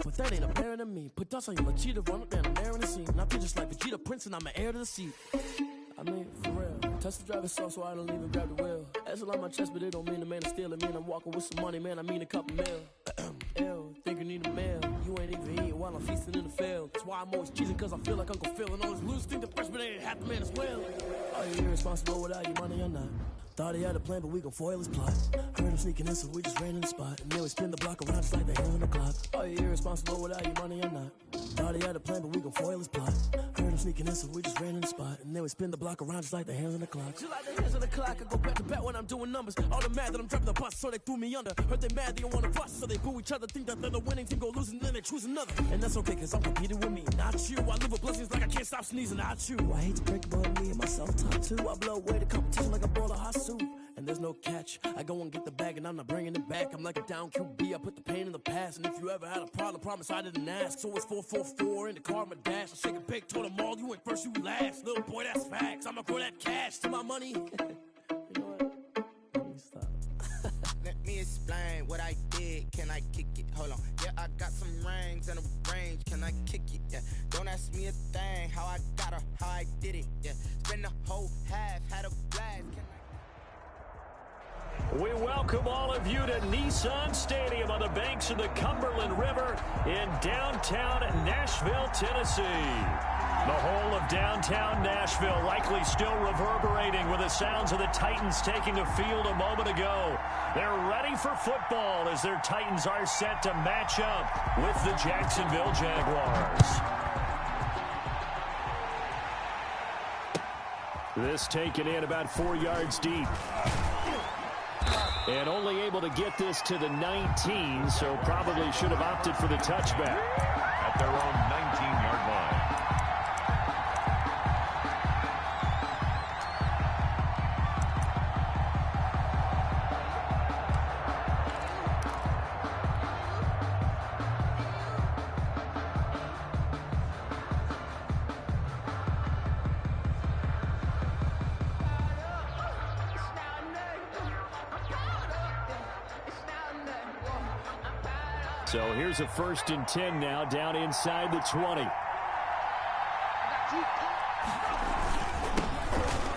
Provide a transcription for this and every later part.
but that ain't apparent to me. Put dust on your cheetah, run up down the air in the scene. And I feel just like Vegeta Prince, and I'm an heir to the seat. I mean, for real. Touch the driver's soft so I don't even grab the wheel. That's on my chest, but it don't mean the man is stealing. Man, I'm walking with some money, man, I mean a couple mil. Ew, think you need a meal. You ain't even eating while I'm feasting in the field. That's why I'm always cheesing, cause I feel like Uncle Phil. And all this loose think the freshman ain't half the man as well. Are you irresponsible without your money or not? Thought he had a plan, but we gon' foil his plot. Heard him sneaking in, so we just ran in the spot. And then we spin the block around just like the hands on the clock. Are you irresponsible without your money or not? Thought he had a plan, but we gon' foil his plot. Heard him sneaking in, so we just ran in the spot. And then we spin the block around just like the hands on the clock. Just like the hands on the clock, I go back to back when I'm doing numbers. All the mad that I'm dropping the bus, so they threw me under. Heard they mad, they don't wanna fuss, so they boo each other. Think that they're the winning team, go losing, then they choose another. And that's okay, cause I'm competing with me, not you. I live with blessings like I can't stop sneezing, not you. I hate to break it, but me and myself top too. I blow away the competition like a bowl of hot soup. And there's no catch. I go and get the bag and I'm not bringing it back. I'm like a down QB, I put the pain in the past. And if you ever had a problem, promise I didn't ask. So it's 4-4-4 in the car, my dash. I shake a big, told them all, you went first, you last. Little boy, that's facts. I'ma throw that cash to my money. You know what? Let me stop. Let me explain what I did. Can I kick it? Hold on. Yeah, I got some rings and a range. Can I kick it? Yeah. Don't ask me a thing. How I got her, how I did it. Yeah. Spend the whole half, had a blast. We welcome all of you to Nissan Stadium on the banks of the Cumberland River in downtown Nashville, Tennessee. The whole of downtown Nashville likely still reverberating with the sounds of the Titans taking a field a moment ago. They're ready for football as their Titans are set to match up with the Jacksonville Jaguars. This taken in about 4 yards deep. And only able to get this to the 19, so probably should have opted for the touchback. At their own 19-yard line. So here's a 1st and 10 now, down inside the 20.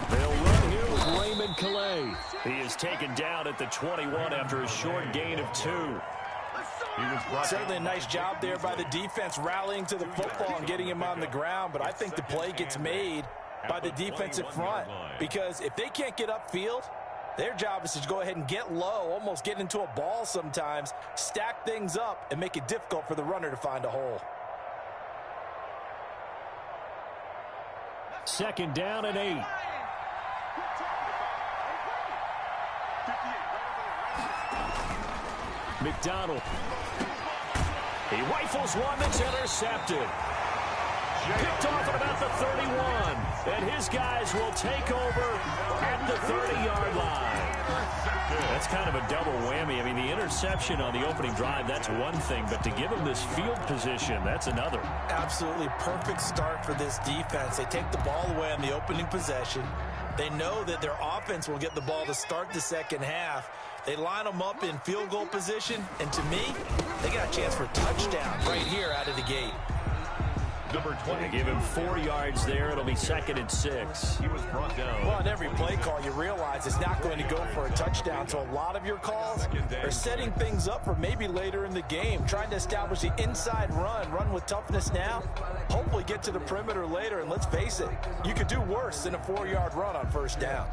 They'll run here with Raymond Calais. He is taken down at the 21 after a short gain of 2. Certainly a nice job there by the defense rallying to the football and getting him on the ground, but I think the play gets made by the defensive front because if they can't get upfield, their job is to go ahead and get low, almost get into a ball sometimes, stack things up, and make it difficult for the runner to find a hole. 2nd down and 8. McDonald. He rifles one that's intercepted. Picked off at about the 31. And his guys will take over at the 30-yard line. That's kind of a double whammy. I mean, the interception on the opening drive, that's one thing. But to give him this field position, that's another. Absolutely perfect start for this defense. They take the ball away on the opening possession. They know that their offense will get the ball to start the second half. They line them up in field goal position. And to me, they got a chance for a touchdown right here out of the gate. Number 20. Give him 4 yards there. It'll be 2nd and 6. He was brought down. Well, on every play call, you realize it's not going to go for a touchdown. So a lot of your calls are setting things up for maybe later in the game, trying to establish the inside run with toughness now, hopefully get to the perimeter later. And let's face it, you could do worse than a 4-yard run on 1st down.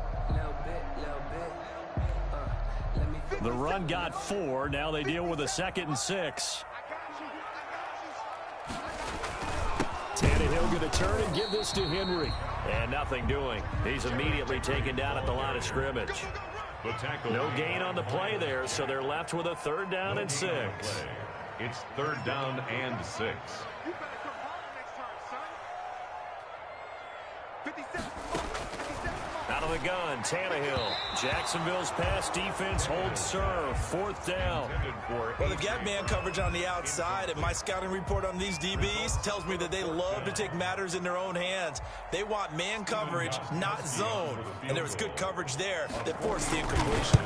The run got 4. Now they deal with a 2nd and 6. Tannehill going to turn and give this to Henry. And nothing doing. He's immediately taken down at the line of scrimmage. No gain on the play there, so they're left with a 3rd down and 6. It's 3rd down and 6. Out of the gun, Tannehill. Jacksonville's pass defense holds serve. 4th down. Well, they've got man coverage on the outside, and my scouting report on these DBs tells me that they love to take matters in their own hands. They want man coverage, not zone. And there was good coverage there that forced the incompletion.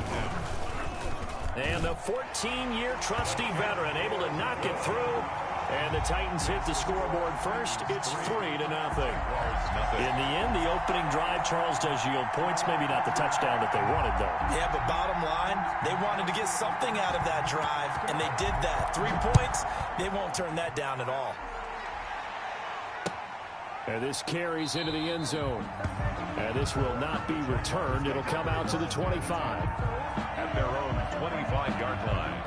And the 14-year trusty veteran able to knock it through. And the Titans hit the scoreboard first. It's 3-0. In the end, the opening drive, Charles, does yield points. Maybe not the touchdown that they wanted, though. Yeah, but bottom line, they wanted to get something out of that drive, and they did that. 3 points, they won't turn that down at all. And this carries into the end zone. And this will not be returned. It'll come out to the 25. At their own 25-yard line.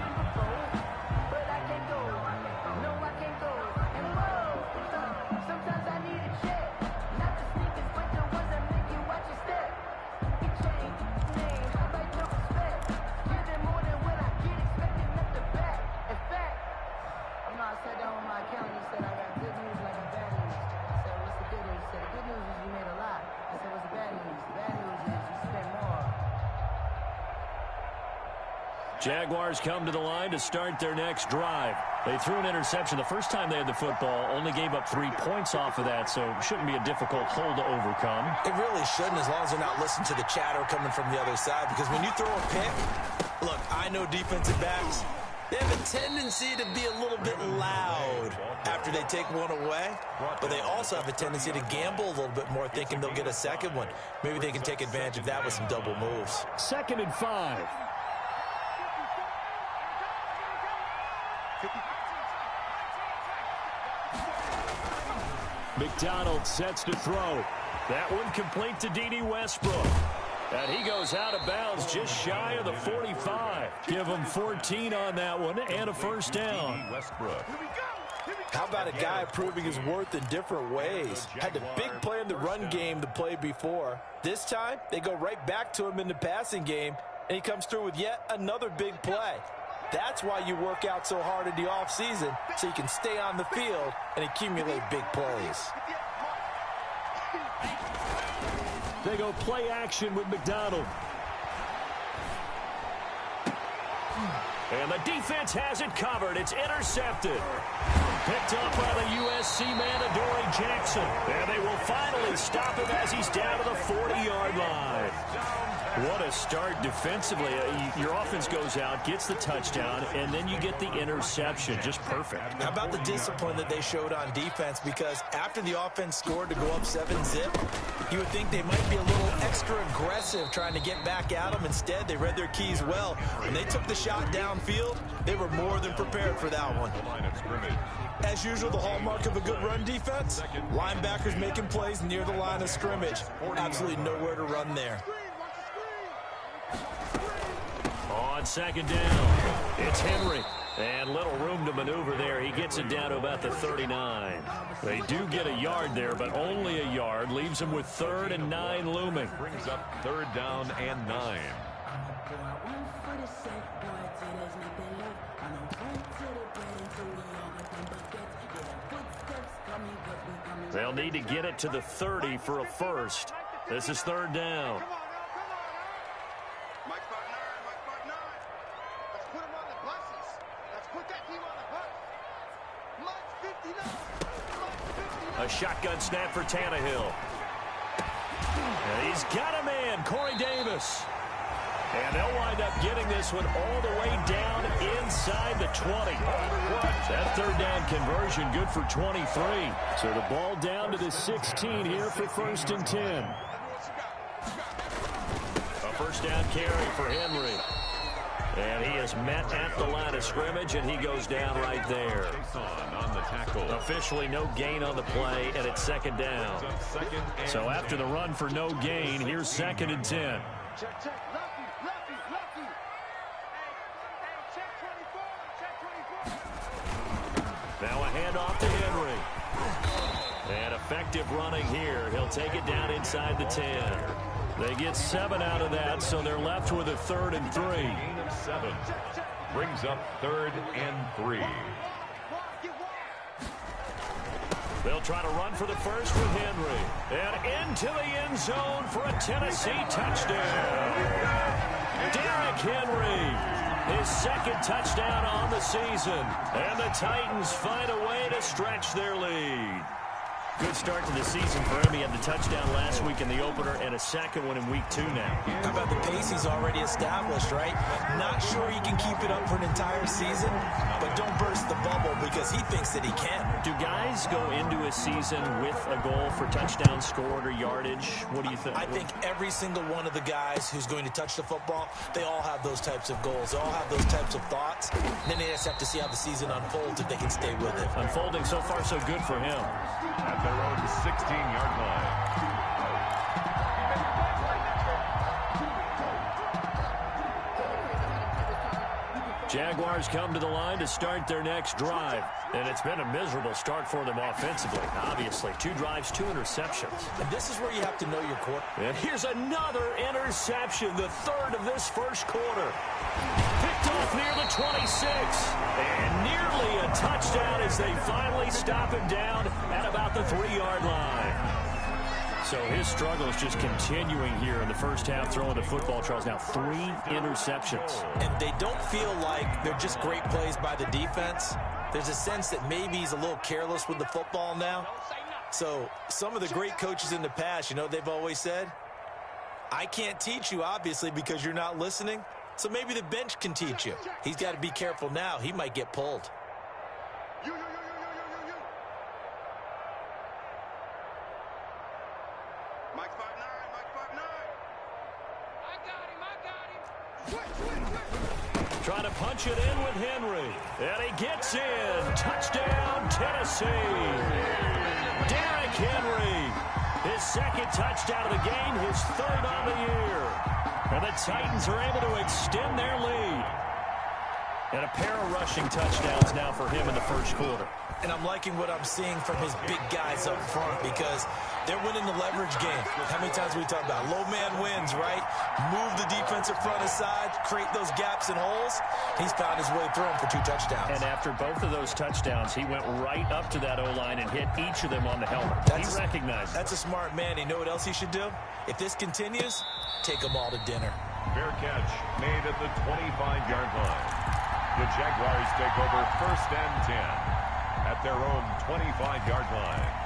Jaguars come to the line to start their next drive. They threw an interception the first time they had the football, only gave up 3 points off of that, so it shouldn't be a difficult hole to overcome. It really shouldn't, as long as they're not listening to the chatter coming from the other side, because when you throw a pick, look, I know defensive backs, they have a tendency to be a little bit loud after they take one away, but they also have a tendency to gamble a little bit more, thinking they'll get a second one. Maybe they can take advantage of that with some double moves. 2nd and 5. McDonald sets to throw. That one complete to D.D. Westbrook. And he goes out of bounds just shy of the 45. Give him 14 on that one and a first down. Westbrook. How about a guy proving his worth in different ways? Had the big play in the run game the play before. This time, they go right back to him in the passing game, and he comes through with yet another big play. That's why you work out so hard in the offseason, so you can stay on the field and accumulate big plays. They go play action with McDonald. And the defense has it covered. It's intercepted. Picked up by the USC man, Adoree Jackson. And they will finally stop him as he's down to the 40-yard line. What a start defensively. Your offense goes out, gets the touchdown, and then you get the interception. Just perfect. How about the discipline that they showed on defense? Because after the offense scored to go up 7-zip, you would think they might be a little extra aggressive trying to get back at them. Instead, they read their keys well. When they took the shot downfield, they were more than prepared for that one. As usual, the hallmark of a good run defense, linebackers making plays near the line of scrimmage. Absolutely nowhere to run there. On 2nd down, it's Henry. And little room to maneuver there. He gets it down to about the 39. They do get a yard there, but only a yard. Leaves them with 3rd and 9 looming. Brings up 3rd down and 9. They'll need to get it to the 30 for a first. This is 3rd down. A shotgun snap for Tannehill. And he's got a man, Corey Davis. And they'll wind up getting this one all the way down inside the 20. That 3rd down conversion good for 23. So the ball down to the 16 here for 1st and 10. A first down carry for Henry. And he is met at the line of scrimmage, and he goes down right there. On the tackle. Officially no gain on the play, and it's 2nd down. So after the run for no gain, here's 2nd and 10. Now a handoff to Henry. And effective running here. He'll take it down inside the 10. They get 7 out of that, so they're left with a 3rd and 3. Gain of 7. Brings up 3rd and 3. They'll try to run for the first with Henry. And into the end zone for a Tennessee touchdown. Derrick Henry, his 2nd touchdown on the season. And the Titans find a way to stretch their lead. Good start to the season for him. He had the touchdown last week in the opener and a second one in week 2 now. How about the pace he's already established, right? Not sure he can keep it up for an entire season, but don't burst the bubble because he thinks that he can. Do guys go into a season with a goal for touchdowns scored or yardage? What do you think? I think every single one of the guys who's going to touch the football, they all have those types of goals. They all have those types of thoughts. Then they just have to see how the season unfolds if they can stay with it. Unfolding so far so good for him. At their own 16-yard line. Jaguars come to the line to start their next drive. And it's been a miserable start for them offensively. Obviously, 2 drives, 2 interceptions. And this is where you have to know your quarterback. And here's another interception, the 3rd of this first quarter. Picked off near the 26. And nearly a touchdown as they finally stop him down at about the 3-yard line. So his struggle is just continuing here in the first half, throwing the football. Charles, now 3 interceptions. And they don't feel like they're just great plays by the defense. There's a sense that maybe he's a little careless with the football now. So some of the great coaches in the past, you know, they've always said, I can't teach you, obviously, because you're not listening. So maybe the bench can teach you. He's got to be careful now. He might get pulled. Trying to punch it in with Henry. And he gets in. Touchdown, Tennessee. Derrick Henry. His 2nd touchdown of the game, his 3rd on the year. And the Titans are able to extend their lead. And a pair of rushing touchdowns now for him in the first quarter. And I'm liking what I'm seeing from his big guys up front because they're winning the leverage game. How many times we talk about low man wins, right? Move the defensive front aside, create those gaps and holes. He's found his way through them for 2 touchdowns. And after both of those touchdowns, he went right up to that O-line and hit each of them on the helmet. He recognized That's a smart man. You know what else he should do? If this continues, take them all to dinner. Fair catch made at the 25-yard line. The Jaguars take over 1st and 10 at their own 25-yard line.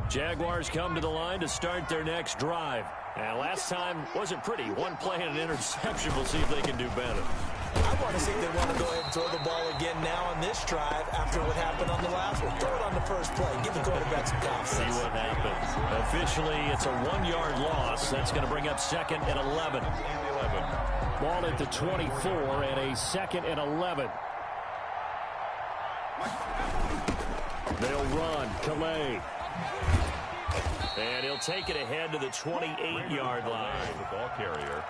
Jaguars come to the line to start their next drive. And last time wasn't pretty. 1 play and an interception. We'll see if they can do better. I want to see if they want to go ahead and throw the ball again now on this drive after what happened on the last one. Throw it on the first play. Give the quarterback some confidence. See what happens. Officially, it's a 1-yard loss. That's going to bring up 2nd and 11. Ball at the 24 and a 2nd and 11. They'll run. Calais. And he'll take it ahead to the 28-yard line. The ball carrier.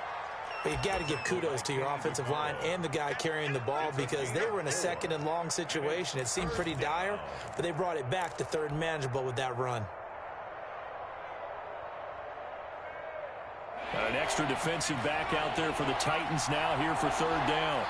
But you've got to give kudos to your offensive line and the guy carrying the ball because they were in a 2nd and long situation. It seemed pretty dire, but they brought it back to 3rd and manageable with that run. Got an extra defensive back out there for the Titans now here for 3rd down.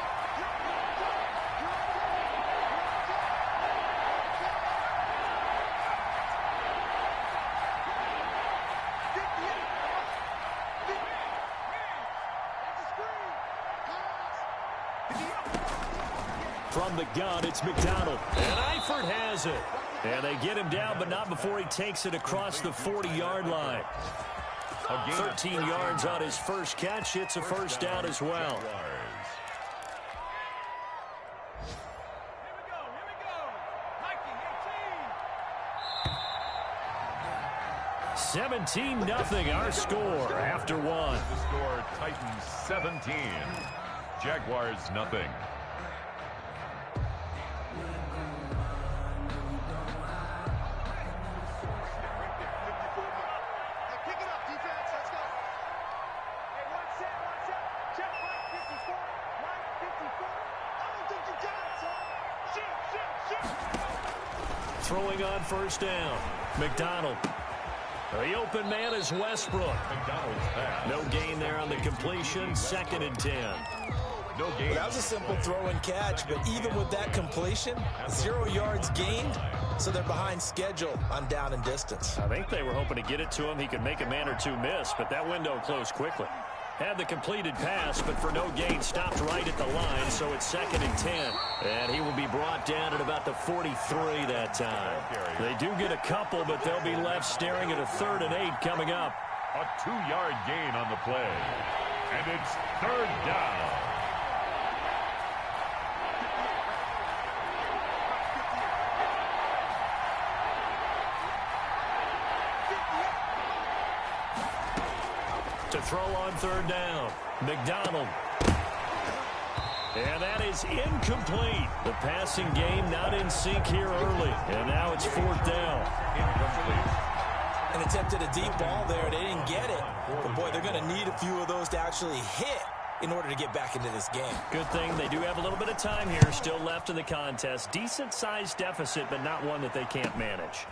From the gun, it's McDonald. And Eifert has it. And they get him down, but not before he takes it across the 40-yard line. 13 yards on his first catch. It's a 1st down as well. 17-0 our score after 1. The score, Titans 17, Jaguars nothing. Throwing on 1st down. McDonald. The open man is Westbrook. McDonald's pass. No gain there on the completion. 2nd and 10. No gain. Well, that was a simple throw and catch, but even with that completion, 0 yards gained, so they're behind schedule on down and distance. I think they were hoping to get it to him. He could make a man or two miss, but that window closed quickly. Had the completed pass, but for no gain, stopped right at the line, so it's 2nd and 10. And he will be brought down at about the 43 that time. They do get a couple, but they'll be left staring at a 3rd and 8 coming up. A 2-yard gain on the play. And it's 3rd down. To throw on 3rd down, McDonald. And that is incomplete. The passing game not in sync here early. And now it's 4th down. Incomplete. And attempted a deep ball there. They didn't get it. But, boy, they're going to need a few of those to actually hit in order to get back into this game. Good thing they do have a little bit of time here still left in the contest. Decent-sized deficit, but not one that they can't manage.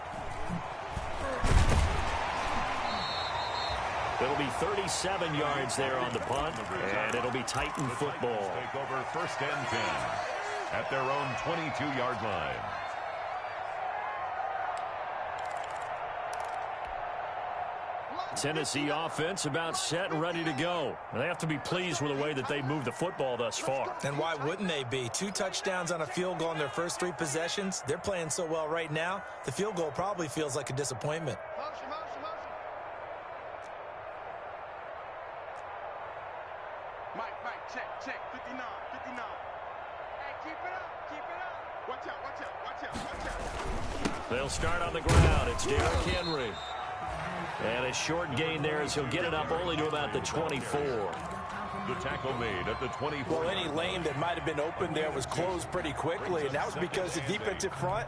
It'll be 37 yards there on the punt, and it'll be Titan football. Take over 1st and 10 at their own 22-yard line. Tennessee offense about set and ready to go. They have to be pleased with the way that they moved the football thus far. And why wouldn't they be? 2 touchdowns on a field goal in their first 3 possessions. They're playing so well right now, the field goal probably feels like a disappointment. Check, 59. Hey, keep it up. Watch out. They'll start on the ground. It's Derrick Henry. And a short gain there as he'll get it up only to about the 24. The tackle made at the 24. Well, any lane that might have been open there was closed pretty quickly, and that was because the defensive front,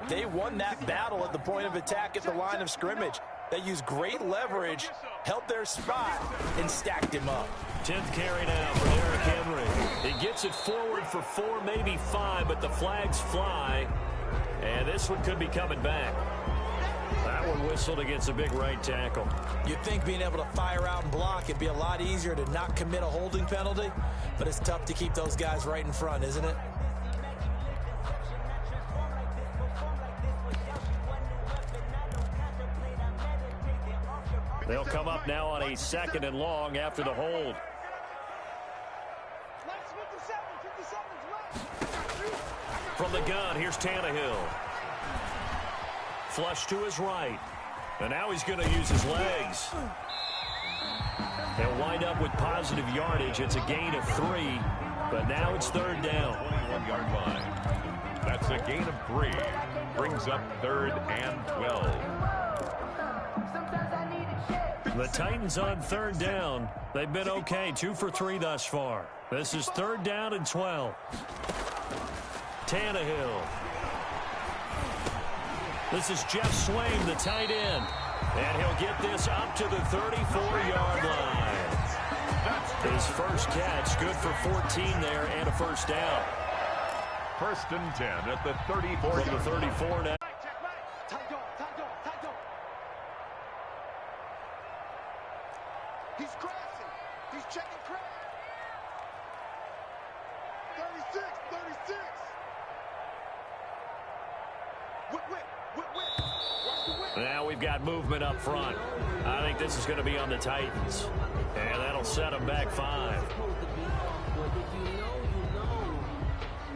they won that battle at the point of attack at the line of scrimmage. They used great leverage, held their spot, and stacked him up. 10th carry now for Derrick Henry. He gets it forward for 4, maybe 5, but the flags fly. And this one could be coming back. That one whistled against a big right tackle. You'd think being able to fire out and block it'd be a lot easier to not commit a holding penalty, but it's tough to keep those guys right in front, isn't it? They'll come up now on a 2nd and long after the hold. From the gun, here's Tannehill. Flush to his right. And now he's going to use his legs. They'll wind up with positive yardage. It's a gain of 3, but now it's 3rd down. 21-yard line. That's a gain of 3. Brings up 3rd and 12. The Titans on 3rd down. They've been okay, 2 for 3 thus far. This is 3rd down and 12. Tannehill. This is Jeff Swaim, the tight end. And he'll get this up to the 34-yard line. His first catch, good for 14 there and a 1st down. 1st and 10 at the 34. From the 34 now. He's crashing. He's checking crash. 36. Now we've got movement up front. I think this is going to be on the Titans. And that'll set them back 5.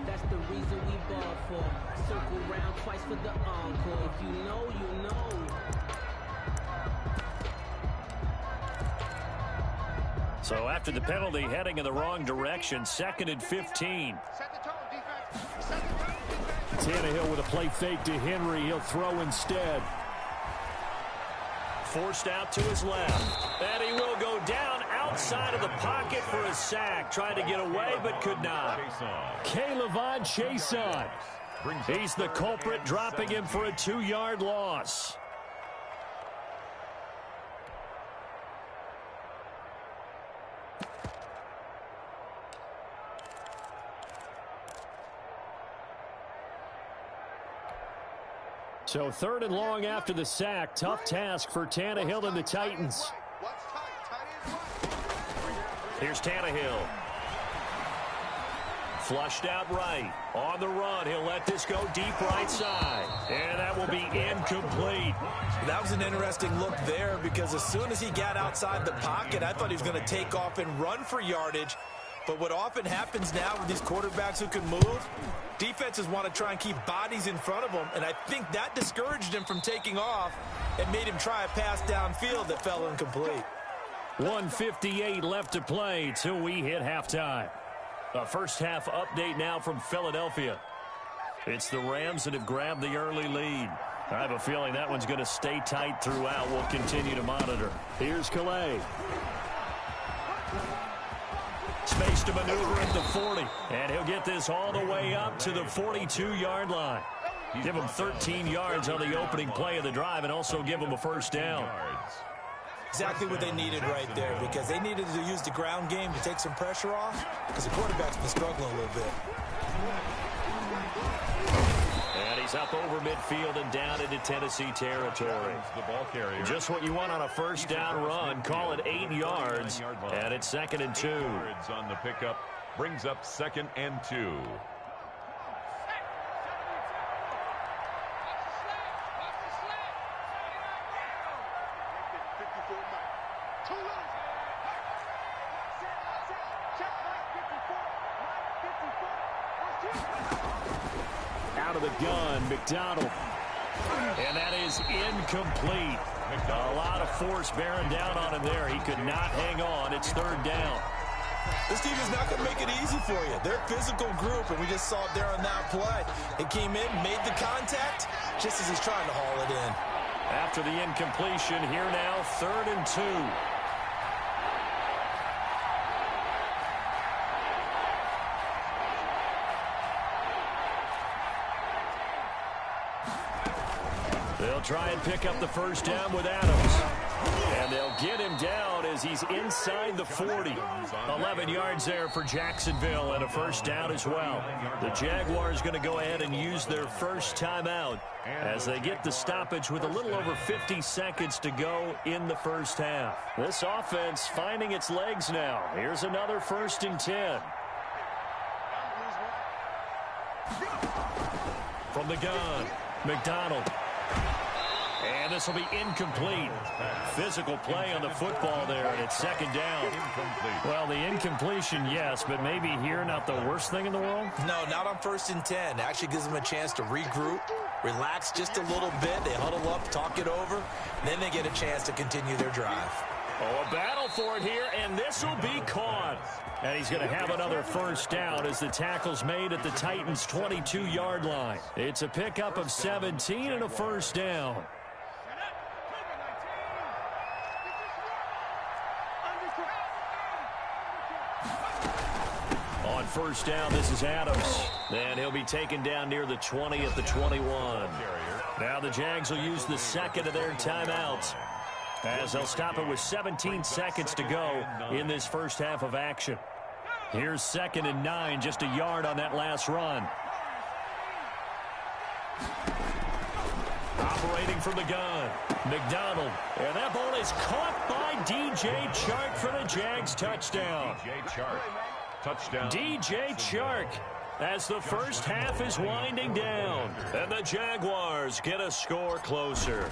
That's the reason we ball for. Circle round twice for the encore. If you know, you know. So after the penalty, heading in the wrong direction, 2nd and 15. Tannehill with a play fake to Henry. He'll throw instead. Forced out to his left. And he will go down outside of the pocket for a sack. Tried to get away, but could not. K'Lavon Chason. He's the culprit, dropping him for a 2-yard loss. So 3rd and long after the sack. Tough task for Tannehill and the Titans. Here's Tannehill. Flushed out right. On the run, he'll let this go deep right side. And that will be incomplete. That was an interesting look there because as soon as he got outside the pocket, I thought he was going to take off and run for yardage. But what often happens now with these quarterbacks who can move, defenses want to try and keep bodies in front of them, and I think that discouraged him from taking off and made him try a pass downfield that fell incomplete. 1:58 left to play till we hit halftime. A first half update now from Philadelphia. It's the Rams that have grabbed the early lead. I have a feeling that one's going to stay tight throughout. We'll continue to monitor. Here's Calais. Space to maneuver at the 40. And he'll get this all the way up to the 42-yard line. Give him 13 yards on the opening play of the drive and also give him a first down. Exactly what they needed right there because they needed to use the ground game to take some pressure off because the quarterback's been struggling a little bit. And he's up over midfield and down into Tennessee territory. The ball carrier. Just what you want on a first down run. Call it 8 yards. And it's 2nd and 2. 8 yards on the pickup. Brings up 2nd and 2. Out of the gun, McDonald. And that is incomplete. A lot of force bearing down on him there. He could not hang on. It's 3rd down. This team is not going to make it easy for you. They're a physical group, and we just saw it there on that play. It came in, made the contact, just as he's trying to haul it in. After the incompletion, here now, 3rd and 2. They'll try and pick up the first down with Adams. And they'll get him down as he's inside the 40. 11 yards there for Jacksonville and a first down as well. The Jaguars going to go ahead and use their first timeout as they get the stoppage with a little over 50 seconds to go in the first half. This offense finding its legs now. Here's another 1st and 10. From the gun, McDonald. And this will be incomplete. Physical play on the football there, and it's 2nd down. Well, the incompletion, yes, but maybe here not the worst thing in the world? No, not on 1st and 10. Actually gives them a chance to regroup, relax just a little bit. They huddle up, talk it over, and then they get a chance to continue their drive. Oh, a battle for it here, and this will be caught. And he's going to have another first down as the tackle's made at the Titans' 22-yard line. It's a pickup of 17 and a first down. On first down, this is Adams. And he'll be taken down near the 20 at the 21. Now the Jags will use the 2nd of their timeouts, as they'll stop it with 17 seconds to go in this first half of action. Here's 2nd and 9, just a yard on that last run. Operating from the gun, McDonald. And that ball is caught by DJ Chark for the Jags touchdown. DJ Chark, touchdown. DJ Chark, as the first half is winding down. And the Jaguars get a score closer.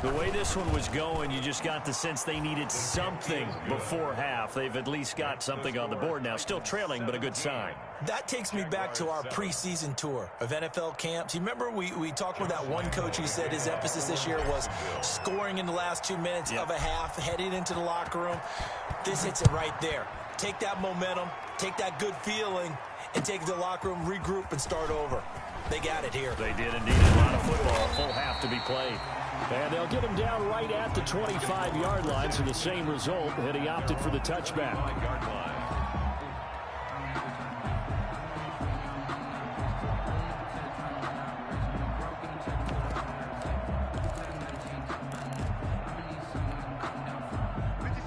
The way this one was going, you just got the sense they needed something before half. They've at least got something on the board now. Still trailing, but a good sign. That takes me back to our preseason tour of NFL camps. You remember we talked with that one coach who said his emphasis this year was scoring in the last 2 minutes of a half, heading into the locker room. This hits it right there. Take that momentum, take that good feeling, and take it to the locker room, regroup, and start over. They got it here. They did indeed. A lot of football, full half to be played. And they'll get him down right at the 25-yard line, so the same result, and he opted for the touchback.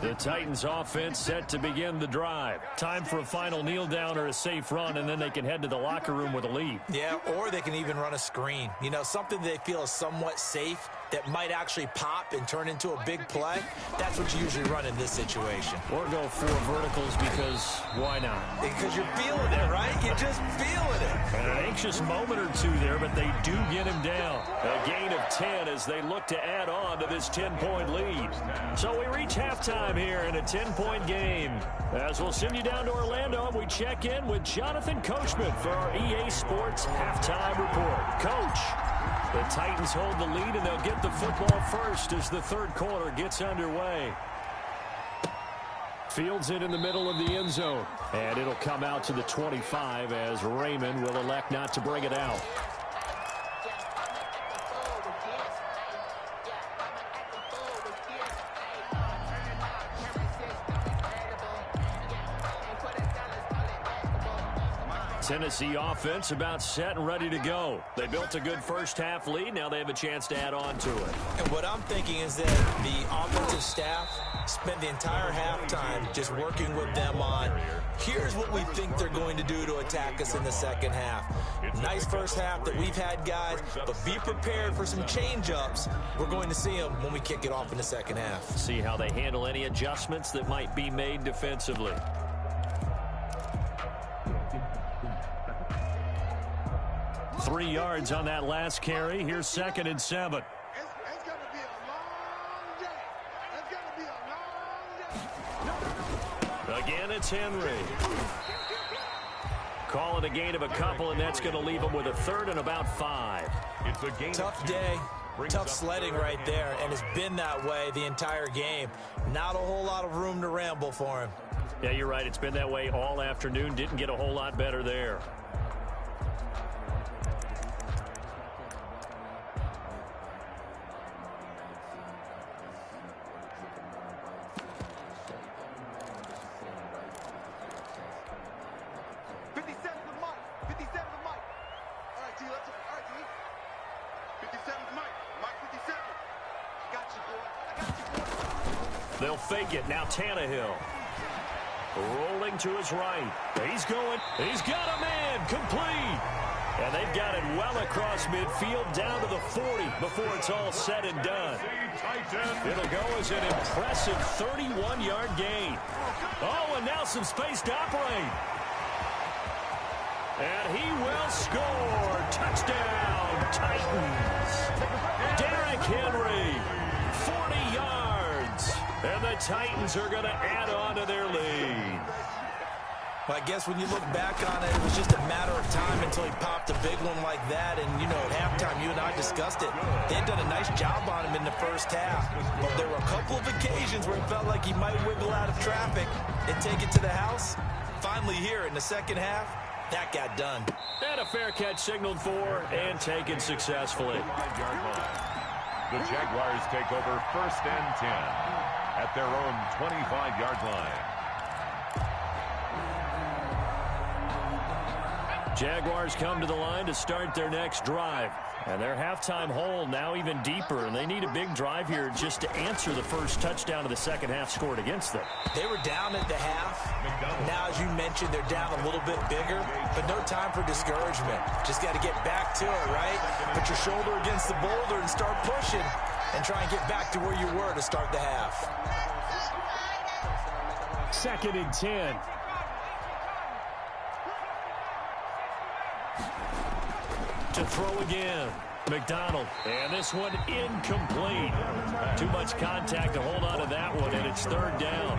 The Titans offense set to begin the drive. Time for a final kneel down or a safe run, and then they can head to the locker room with a lead. Yeah, or they can even run a screen. You know, something they feel is somewhat safe that might actually pop and turn into a big play, that's what you usually run in this situation. Or go 4 verticals because why not? Because you're feeling it, right? You're just feeling it. And an anxious moment or two there, but they do get him down. A gain of 10 as they look to add on to this 10-point lead. So we reach halftime here in a 10-point game. As we'll send you down to Orlando, we check in with Jonathan Coachman for our EA Sports Halftime Report. Coach, the Titans hold the lead, and they'll get the football first as the third quarter gets underway. Fields it in the middle of the end zone, and it'll come out to the 25 as Raymond will elect not to bring it out. Tennessee offense about set and ready to go. They built a good first-half lead. Now they have a chance to add on to it. And what I'm thinking is that the offensive staff spent the entire halftime just working with them on, here's what we think they're going to do to attack us in the second half. Nice first half that we've had, guys, but be prepared for some change-ups. We're going to see them when we kick it off in the second half. See how they handle any adjustments that might be made defensively. Three yards on that last carry. Here's 2nd and 7. It's going to be a long day. It's going to be a long day. Again, it's Henry. Call it a gain of a couple, and that's going to leave him with a 3rd and about 5. It's a gain. Tough day. Tough sledding right there, and it's been that way the entire game. Not a whole lot of room to ramble for him. Yeah, you're right. It's been that way all afternoon. Didn't get a whole lot better there. They'll fake it. Now Tannehill. Rolling to his right. He's going. He's got a man. Complete. And they've got it well across midfield down to the 40 before it's all said and done. It'll go as an impressive 31-yard gain. Oh, and now some space to operate. And he will score. Touchdown, Titans. Derrick Henry, 40 yards. And the Titans are going to add on to their lead. Well, I guess when you look back on it, it was just a matter of time until he popped a big one like that. And, you know, at halftime, you and I discussed it. They had done a nice job on him in the first half. But there were a couple of occasions where it felt like he might wiggle out of traffic and take it to the house. Finally here in the second half, that got done. And a fair catch signaled for and taken successfully. The Jaguars take over 1st and 10 at their own 25-yard line. Jaguars come to the line to start their next drive. And their halftime hole now even deeper, and they need a big drive here just to answer the first touchdown of the second half scored against them. They were down at the half. Now, as you mentioned, they're down a little bit bigger, but no time for discouragement. Just got to get back to it, right? Put your shoulder against the boulder and start pushing and try and get back to where you were to start the half. 2nd and 10. To throw again. McDonald. And this one incomplete. Too much contact to hold on to that one, and it's 3rd down.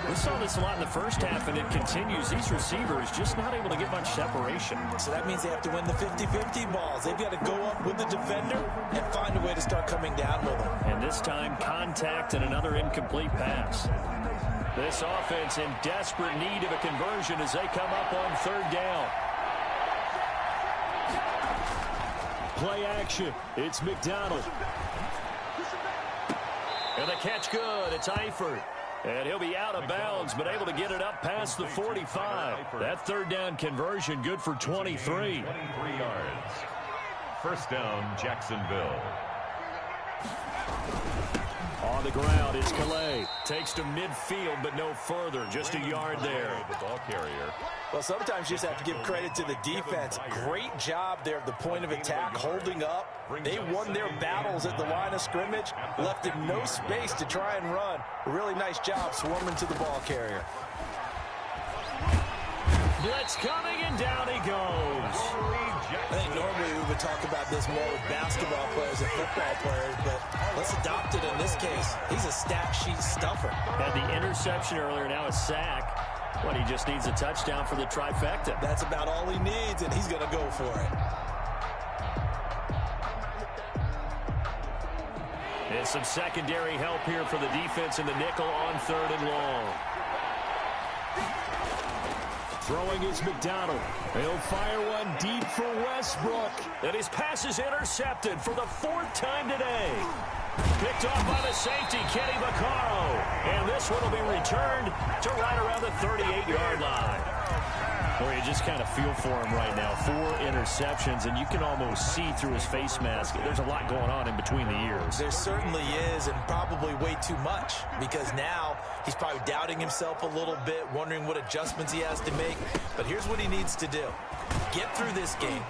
We saw this a lot in the first half, and it continues. These receivers just not able to get much separation. So that means they have to win the 50-50 balls. They've got to go up with the defender and find a way to start coming down with them. And this time, contact and another incomplete pass. This offense in desperate need of a conversion as they come up on 3rd down. Play action. It's McDonald. And the catch good. It's Eifert. And he'll be out of bounds, but able to get it up past the 45. That 3rd down conversion good for 23. 23 yards. 1st down, Jacksonville. On the ground is Calais. Takes to midfield, but no further. Just a yard there. The ball carrier. Well, sometimes you just have to give credit to the defense. Great job there at the point of attack, holding up. They won their battles at the line of scrimmage, left him no space to try and run. Really nice job swarming to the ball carrier. Blitz coming, and down he goes. I think normally we would talk about this more with basketball players and football players, but let's adopt it in this case. He's a stat sheet stuffer. Had the interception earlier, now a sack. But he just needs a touchdown for the trifecta. That's about all he needs, and he's going to go for it. And some secondary help here for the defense in the nickel on 3rd and long. Throwing is McDonald. He'll fire one deep for Westbrook. And his pass is intercepted for the 4th time today. Picked off by the safety, Kenny Vaccaro. And this one will be returned to right around the 38-yard line. Boy, you just kind of feel for him right now. 4 interceptions, and you can almost see through his face mask. There's a lot going on in between the ears. There certainly is, and probably way too much, because now he's probably doubting himself a little bit, wondering what adjustments he has to make. But here's what he needs to do. Get through this game.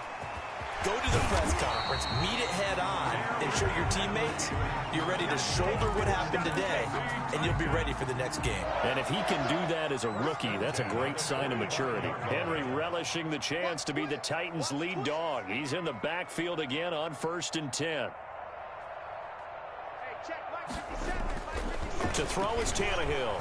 Go to the press conference, meet it head on, and show your teammates you're ready to shoulder what happened today, and you'll be ready for the next game. And if he can do that as a rookie, that's a great sign of maturity. Henry relishing the chance to be the Titans' lead dog. He's in the backfield again on 1st and 10. To throw is Tannehill.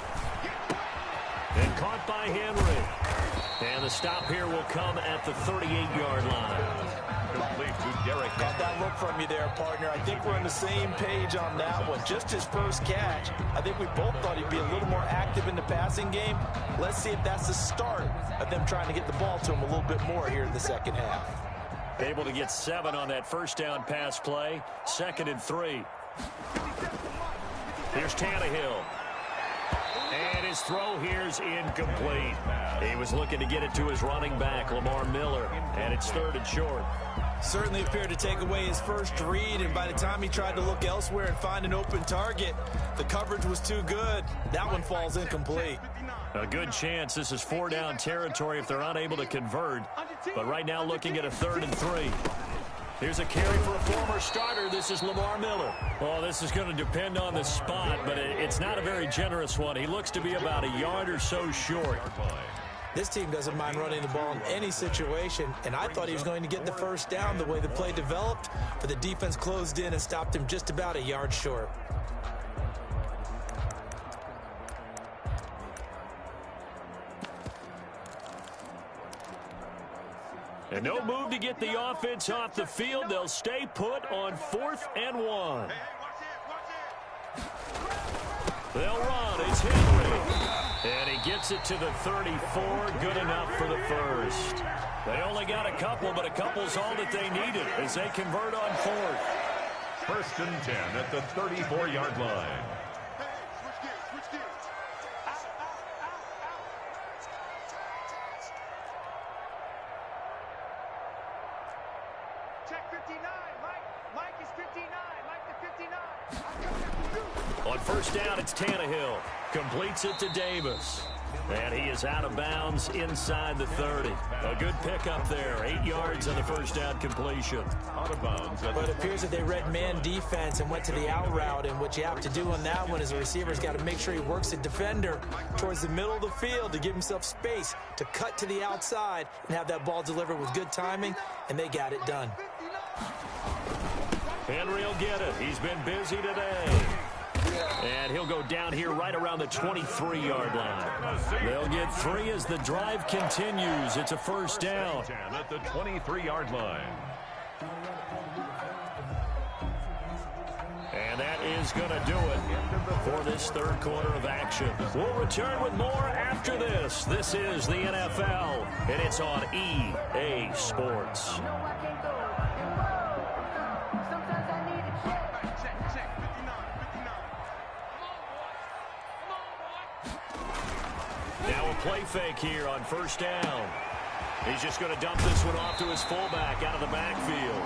And caught by Henry. And the stop here will come at the 38-yard line. Complete to Derek. Got that look from you there, partner. I think we're on the same page on that one. Just his first catch. I think we both thought he'd be a little more active in the passing game. Let's see if that's the start of them trying to get the ball to him a little bit more here in the second half. Able to get 7 on that first down pass play. 2nd and 3. Here's Tannehill. And his throw here's incomplete. He was looking to get it to his running back, Lamar Miller, and it's 3rd and short. Certainly appeared to take away his first read, and by the time he tried to look elsewhere and find an open target, the coverage was too good. That one falls incomplete. A good chance this is 4-down territory if they're unable to convert, but right now looking at a 3rd and 3. Here's a carry for a former starter. This is Lamar Miller. Well, this is going to depend on the spot, but it's not a very generous one. He looks to be about a yard or so short. This team doesn't mind running the ball in any situation, and I thought he was going to get the first down the way the play developed, but the defense closed in and stopped him just about a yard short. And no move to get the offense off the field. They'll stay put on 4th and 1. They'll run. It's Henry. And he gets it to the 34. Good enough for the first. They only got a couple, but a couple's all that they needed as they convert on 4th. 1st and 10 at the 34-yard line. On 1st down, it's Tannehill. Completes it to Davis. And he is out of bounds inside the 30. A good pickup there. 8 yards on the 1st down completion. Out of bounds. But it appears that they read man defense and went to the out route. And what you have to do on that one is the receiver's got to make sure he works the defender towards the middle of the field to give himself space to cut to the outside and have that ball delivered with good timing. And they got it done. Henry will get it. He's been busy today. And he'll go down here right around the 23-yard line. They'll get 3 as the drive continues. It's a 1st down. At the 23-yard line. And that is going to do it for this 3rd quarter of action. We'll return with more after this. This is the NFL, and it's on EA Sports. Now a play fake here on 1st down. He's just going to dump this one off to his fullback out of the backfield.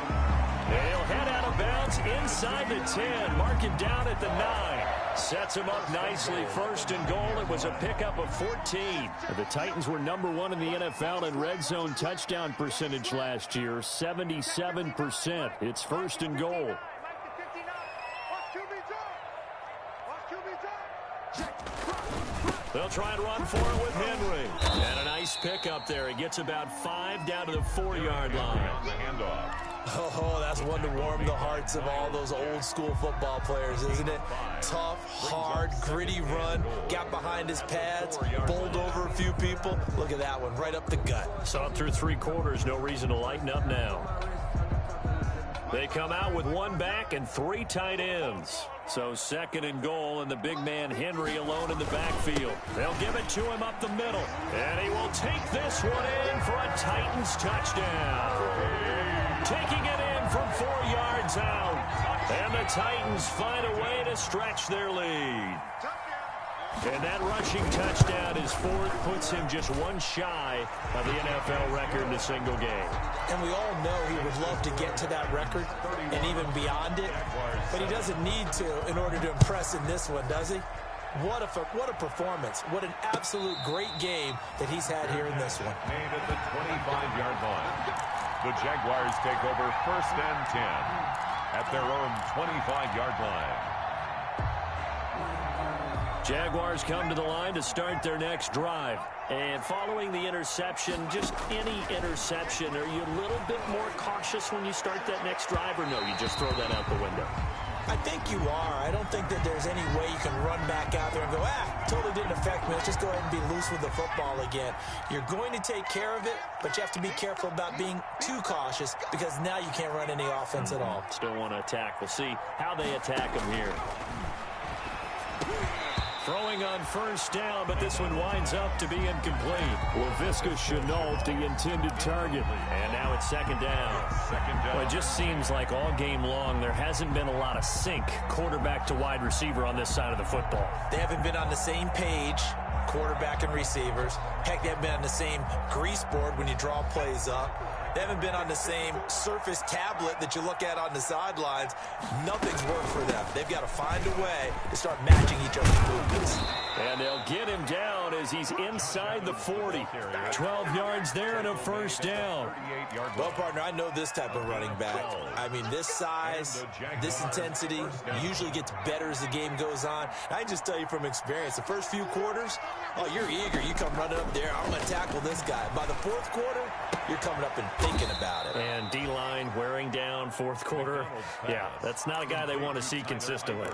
And he'll head out of bounds inside the 10, marking down at the 9. Sets him up nicely. First and goal. It was a pickup of 14. The Titans were #1 in the NFL in red zone touchdown percentage last year, 77%. It's first and goal. They'll try and run for it with Henry. And a nice pickup there. He gets about 5 down to the 4-yard line. Handoff. Oh, that's one to warm the hearts of all those old school football players, isn't it? Tough, hard, gritty run. Got behind his pads, bowled over a few people. Look at that one, right up the gut. Saw it through 3 quarters. No reason to lighten up now. They come out with 1 back and 3 tight ends. So second and goal, and the big man Henry alone in the backfield. They'll give it to him up the middle. And he will take this one in for a Titans touchdown. Taking it in from 4 yards out. And the Titans find a way to stretch their lead. And that rushing touchdown is 4th, puts him just 1 shy of the NFL record in a single game. And we all know he would love to get to that record and even beyond it, but he doesn't need to in order to impress in this one, does he? What a performance. What an absolute great game that he's had here in this one. Made at the 25-yard line. The Jaguars take over first and 10 at their own 25-yard line. Jaguars come to the line to start their next drive. And following the interception, just any interception, are you a little bit more cautious when you start that next drive, or no, you just throw that out the window? I think you are. I don't think that there's any way you can run back out there and go, totally didn't affect me. Let's just go ahead and be loose with the football again. You're going to take care of it, but you have to be careful about being too cautious because now you can't run any offense at all. Still want to attack. We'll see how they attack him here. Throwing on first down, but this one winds up to be incomplete. LaVisca Chenault, the intended target. And now it's second down. Well, it just seems like all game long there hasn't been a lot of sync quarterback to wide receiver on this side of the football. They haven't been on the same page, quarterback and receivers. Heck, they haven't been on the same grease board when you draw plays up. They haven't been on the same Surface tablet that you look at on the sidelines. Nothing's worked for them. They've got to find a way to start matching each other's movements. And they'll get him down as he's inside the 40. 12 yards there and a first down. Well, partner, I know this type of running back. I mean, this size, this intensity usually gets better as the game goes on. I can just tell you from experience, the first few quarters, you're eager. You come running up there, I'm going to tackle this guy. By the 4th quarter, you're coming up and thinking about it. And D-line wearing down 4th quarter. Yeah, that's not a guy they want to see consistently.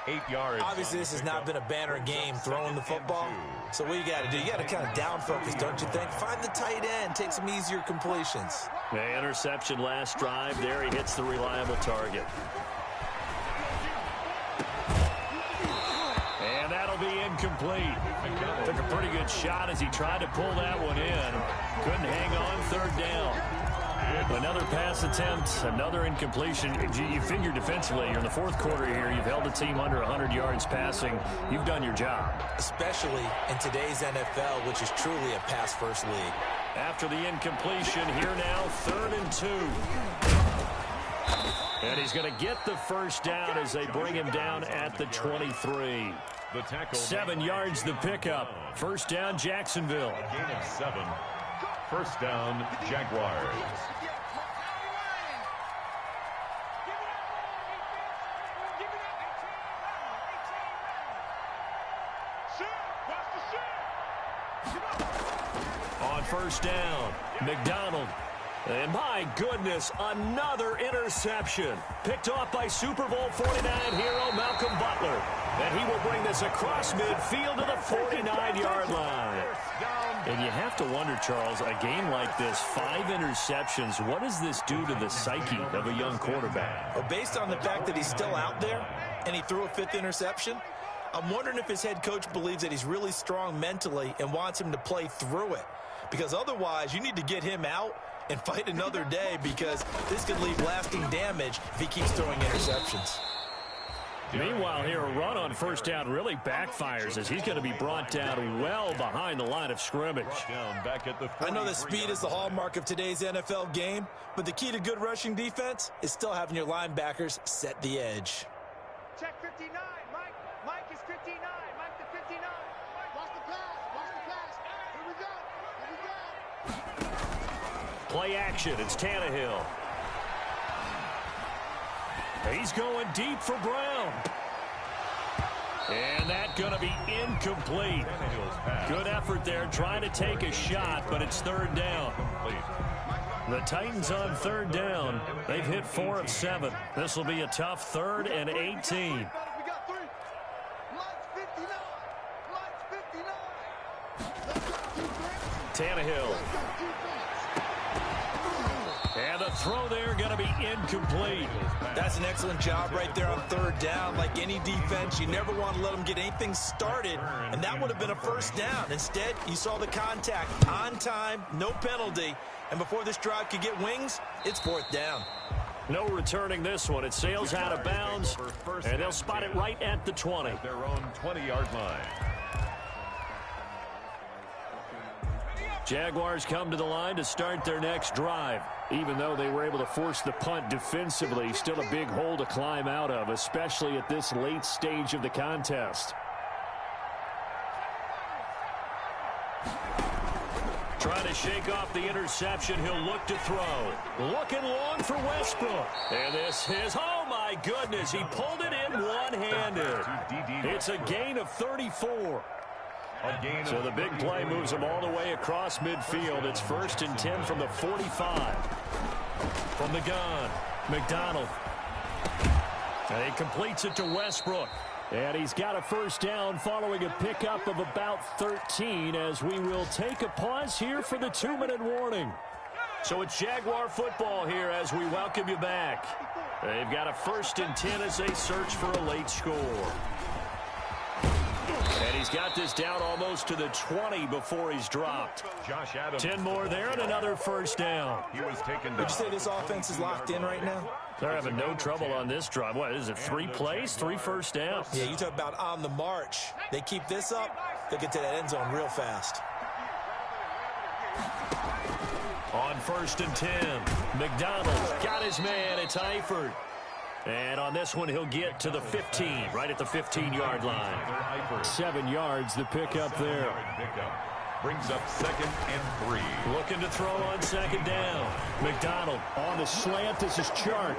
8 yards. Obviously, this has not been a banner game throwing the football. So what you got to do, you got to kind of down focus, don't you think? Find the tight end, take some easier completions. The interception last drive. There he hits the reliable target. And that'll be incomplete. Took a pretty good shot as he tried to pull that one in. Couldn't hang on 3rd down. Another pass attempt, another incompletion. You figure defensively, you're in the 4th quarter here. You've held a team under 100 yards passing. You've done your job. Especially in today's NFL, which is truly a pass-first league. After the incompletion, here now, 3rd and 2. And he's going to get the first down as they bring him down at the 23. 7 yards the pickup. First down, Jacksonville. A gain of 7. First down, Jaguars. On first down, McDonald. And my goodness, another interception. Picked off by Super Bowl 49 hero Malcolm Butler. And he will bring this across midfield to the 49-yard line. And you have to wonder, Charles, a game like this, 5 interceptions, what does this do to the psyche of a young quarterback? Well, based on the fact that he's still out there and he threw a 5th interception, I'm wondering if his head coach believes that he's really strong mentally and wants him to play through it. Because otherwise, you need to get him out and fight another day, because this could leave lasting damage if he keeps throwing interceptions. Meanwhile, here, a run on first down really backfires as he's going to be brought down well behind the line of scrimmage. I know that speed is the hallmark of today's NFL game, but the key to good rushing defense is still having your linebackers set the edge. check 59. Mike is 59. Mike the 59. Watch the pass. Watch the pass. Here we go. Here we go. Play action. It's Tannehill. He's going deep for Brown. And that's going to be incomplete. Good effort there trying to take a shot, but it's third down. The Titans on third down. They've hit 4 of 7. This will be a tough 3rd and 18. We got 3. Mike's 59. Mike's 59. Tannehill. And the throw there going to be incomplete. That's an excellent job right there on third down. Like any defense, you never want to let them get anything started, and that would have been a first down. Instead, you saw the contact on time, no penalty, and before this drive could get wings, it's 4th down. No returning this one. It sails out of bounds, and they'll spot it right at the 20. Their own 20-yard line. Jaguars come to the line to start their next drive. Even though they were able to force the punt defensively, still a big hole to climb out of, especially at this late stage of the contest. Trying to shake off the interception. He'll look to throw. Looking long for Westbrook. And this is, oh my goodness, he pulled it in one-handed. It's a gain of 34. So the big play moves him all the way across midfield. It's 1st and 10 from the 45. From the gun, McDonald. And he completes it to Westbrook. And he's got a first down following a pickup of about 13 as we will take a pause here for the 2-minute warning. So it's Jaguar football here as we welcome you back. They've got a 1st and 10 as they search for a late score. And he's got this down almost to the 20 before he's dropped. Josh Adams. 10 more there and another first down. He was taken down. Would you say this offense is locked in right now? They're having no trouble on this drive. What is it, 3 plays, 3 first downs? Yeah, you talk about on the march. They keep this up, they'll get to that end zone real fast. On 1st and 10, McDonald got his man. It's Eifert. And on this one, he'll get to the 15, right at the 15-yard line. 7 yards, the pickup there. Brings up 2nd and 3. Looking to throw on 2nd down. McDonald on the slant. This is Chark.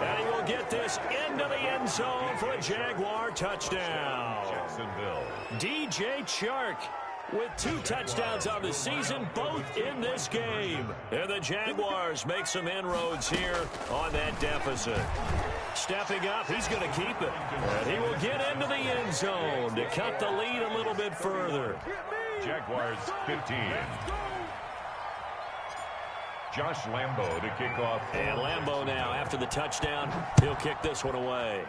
And he will get this into the end zone for a Jaguar touchdown. Jacksonville. DJ Chark with 2 touchdowns on the season, both in this game. And the Jaguars make some inroads here on that deficit. Stepping up, he's going to keep it. And he will get into the end zone to cut the lead a little bit further. Jaguars 15. Josh Lambo to kick off. And Lambo now, after the touchdown, he'll kick this one away.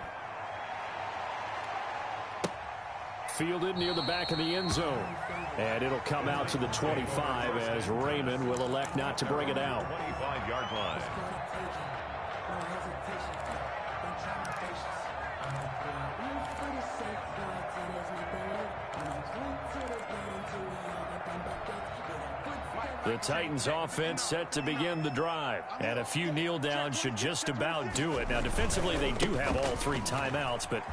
Fielded near the back of the end zone. And it'll come out to the 25 as Raymond will elect not to bring it out. 25-yard line. The Titans offense set to begin the drive. And a few kneel downs should just about do it. Now, defensively, they do have all 3 timeouts, but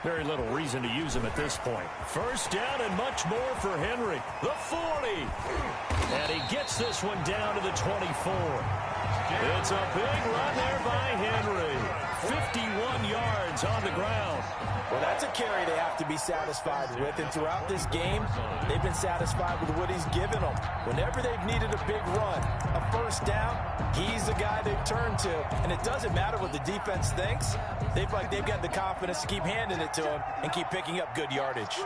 very little reason to use them at this point. First down and much more for Henry. The 40. And he gets this one down to the 24. It's a big run there by Henry. 51 yards on the ground. Well, that's a carry they have to be satisfied with, and throughout this game, they've been satisfied with what he's given them. Whenever they've needed a big run, a first down, he's the guy they've turned to, and it doesn't matter what the defense thinks. They've got the confidence to keep handing it to him and keep picking up good yardage.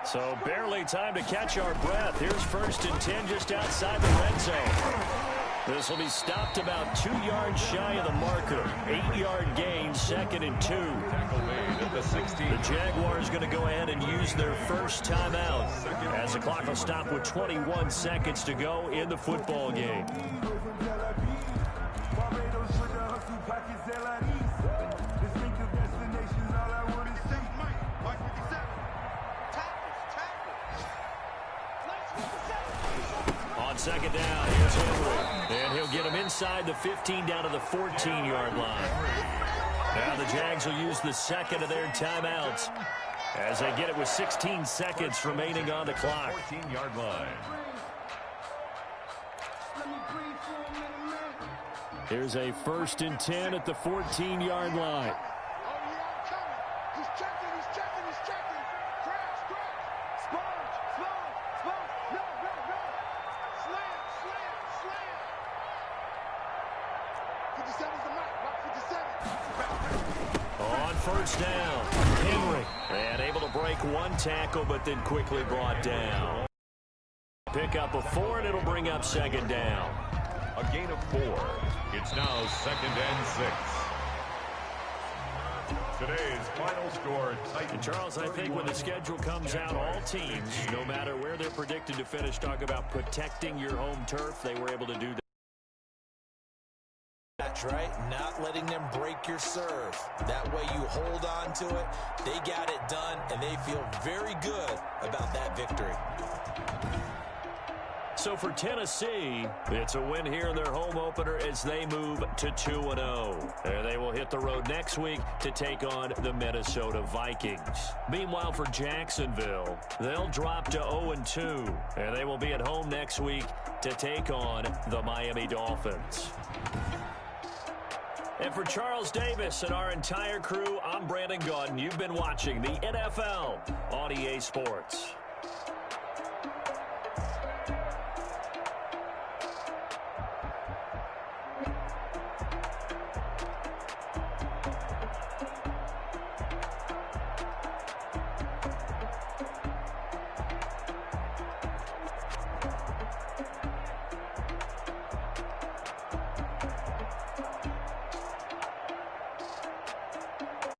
So barely time to catch our breath. Here's 1st and 10 just outside the red zone. This will be stopped about 2 yards shy of the marker. 8-yard gain, 2nd and 2. The Jaguars going to go ahead and use their first timeout as the clock will stop with 21 seconds to go in the football game. On 2nd down, here's Henry. And he'll get him inside the 15 down to the 14-yard line. Now the Jags will use the second of their timeouts as they get it with 16 seconds remaining on the clock. 14-yard line. Here's a 1st and 10 at the 14-yard line. On 1st down, Henry. And able to break one tackle, but then quickly brought down. Pick up a 4, and it'll bring up 2nd down. A gain of 4. It's now 2nd and 6. Today's final score, And Charles, I think when the schedule comes out, all teams, no matter where they're predicted to finish, talk about protecting your home turf. They were able to do that. That's right, not letting them break your serve. That way you hold on to it. They got it done, and they feel very good about that victory. So for Tennessee, it's a win here in their home opener as they move to 2-0. And they will hit the road next week to take on the Minnesota Vikings. Meanwhile, for Jacksonville, they'll drop to 0-2. And they will be at home next week to take on the Miami Dolphins. And for Charles Davis and our entire crew, I'm Brandon Gaudin. You've been watching the NFL on EA Sports.